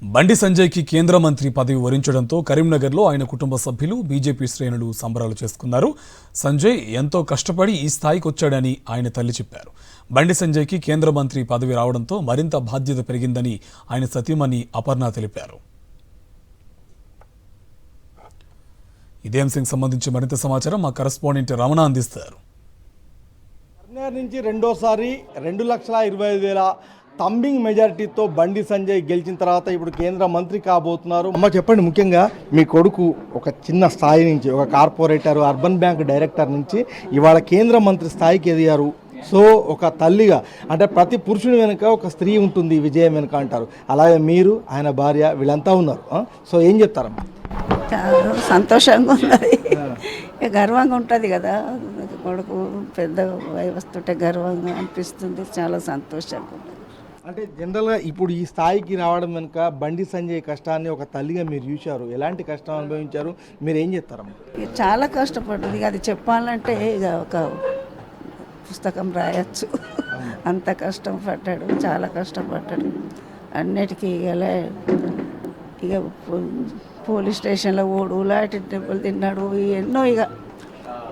బండి సంజయ్కి కేంద్ర మంత్రి పదవి వరించడంతో కరీంనగర్లో ఆయన కుటుంబ సభ్యులు బీజేపీ శ్రేణులు సంబరాలు చేసుకున్నారు. సంజయ్ ఎంతో కష్టపడి ఈ స్థాయికి వచ్చాడని ఆయన తల్లి చెప్పారు. బండి సంజయ్కి కేంద్ర మంత్రి పదవి రావడంతో మరింత బాధ్యత పెరిగిందని ఆయన సతీమణి అపర్ణ తెలిపారు. ఇదే అంశానికి సంబంధించి మరింత సమాచారం మా కరెస్పాండెంట్ రమణ అందిస్తారు. కరీంనగర్ నుంచి రెండోసారి 2,25,000 థంబింగ్ మెజారిటీతో బండి సంజయ్ గెలిచిన తర్వాత ఇప్పుడు కేంద్ర మంత్రి కాబోతున్నారు. అమ్మ చెప్పండి, ముఖ్యంగా మీ కొడుకు ఒక చిన్న స్థాయి నుంచి ఒక కార్పొరేటర్, అర్బన్ బ్యాంక్ డైరెక్టర్ నుంచి ఇవాళ కేంద్ర మంత్రి స్థాయికి ఎదిగారు. సో ఒక తల్లిగా అంటే ప్రతి పురుషుని వెనుక ఒక స్త్రీ ఉంటుంది విజయం వెనుక అంటారు. అలాగే మీరు, ఆయన భార్య వీళ్ళంతా ఉన్నారు. సో ఏం చెప్తారమ్మా? చాలా సంతోషంగా ఉన్నది, గర్వంగా ఉంటుంది కదా. కొడుకు పెద్ద వస్తుంటే గర్వంగా అనిపిస్తుంది, చాలా సంతోషంగా ఉంటుంది. అంటే జనరల్గా ఇప్పుడు ఈ స్థాయికి రావడం వెనుక బండి సంజయ్ కష్టాన్ని ఒక తల్లిగా మీరు చూశారు. ఎలాంటి కష్టం అనుభవించారు, మీరు ఏం చెప్తారమ్మా? చాలా కష్టపడ్డది, అది చెప్పాలంటే ఇక ఒక పుస్తకం రాయొచ్చు. అంత కష్టం పడ్డాడు, చాలా కష్టపడ్డాడు. అన్నిటికీ ఇక పోలీస్ స్టేషన్లో ఓడు, లాంటి దెబ్బలు తిన్నాడు,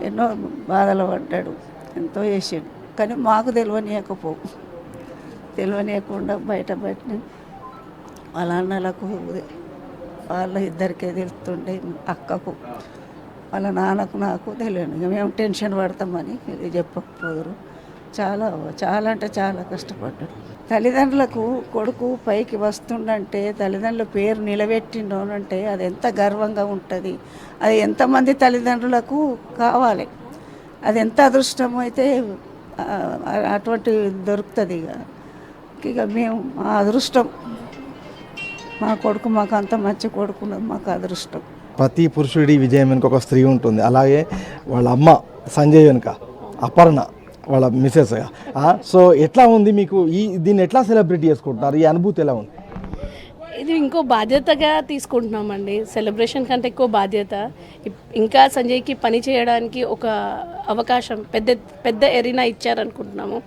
ఎన్నో బాధలు పడ్డాడు, ఎంతో చేసాడు. కానీ మాకు తెలియనియకుండా బయట వాళ్ళ అన్నలకు వాళ్ళ ఇద్దరికే తెలుస్తుండే, అక్కకు వాళ్ళ నాన్నకు నాకు తెలియదు. ఇక మేము టెన్షన్ పడతామని ఇది చెప్పకపోదురు. చాలా అంటే చాలా కష్టపడ్డాడు. తల్లిదండ్రులకు కొడుకు పైకి వస్తుండంటే, తల్లిదండ్రుల పేరు నిలబెట్టిండోనంటే అది ఎంత గర్వంగా ఉంటుంది. అది ఎంతమంది తల్లిదండ్రులకు కావాలి, అది ఎంత అదృష్టం అయితే అటువంటి దొరుకుతుంది. ఇక మేము మా అదృష్టం, మా కొడుకు మాకు అంత మంచి కొడుకున్నది, మాకు అదృష్టం. ప్రతి పురుషుడి విజయం వెనుక ఒక స్త్రీ ఉంటుంది. అలాగే వాళ్ళ అమ్మ సంజయ్ వెనుక అపర్ణ వాళ్ళ మిసెస్. సో ఎట్లా ఉంది మీకు దీన్ని ఎట్లా సెలబ్రేట్ చేసుకుంటున్నారు? ఈ అనుభూతి ఎలా ఉంది? ఇది ఇంకో బాధ్యతగా తీసుకుంటున్నామండి. సెలబ్రేషన్ కంటే ఎక్కువ బాధ్యత. ఇంకా సంజయ్కి పని చేయడానికి ఒక అవకాశం, పెద్ద ఎరీనా ఇచ్చారనుకుంటున్నాము.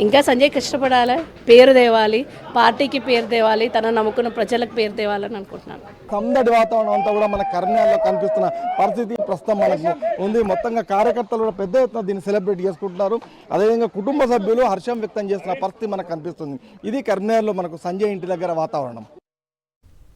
ఇంకా సంజయ్ కష్టపడాలి, పేరు తేవాలి, పార్టీకి పేరు తేవాలి, తన నమ్ముకున్న ప్రజలకు పేరు తేవాలని అనుకుంటున్నాను. సందడి వాతావరణం అంతా కూడా మన కరీంనగర్లో కనిపిస్తున్న పరిస్థితి ప్రస్తుతం మనకు ఉంది. మొత్తంగా కార్యకర్తలు కూడా పెద్ద ఎత్తున దీన్ని సెలబ్రేట్ చేసుకుంటున్నారు. అదేవిధంగా కుటుంబ సభ్యులు హర్షం వ్యక్తం చేస్తున్న పరిస్థితి మనకు కనిపిస్తుంది. ఇది కరీంనగర్లో మనకు సంజయ్ ఇంటి దగ్గర వాతావరణం.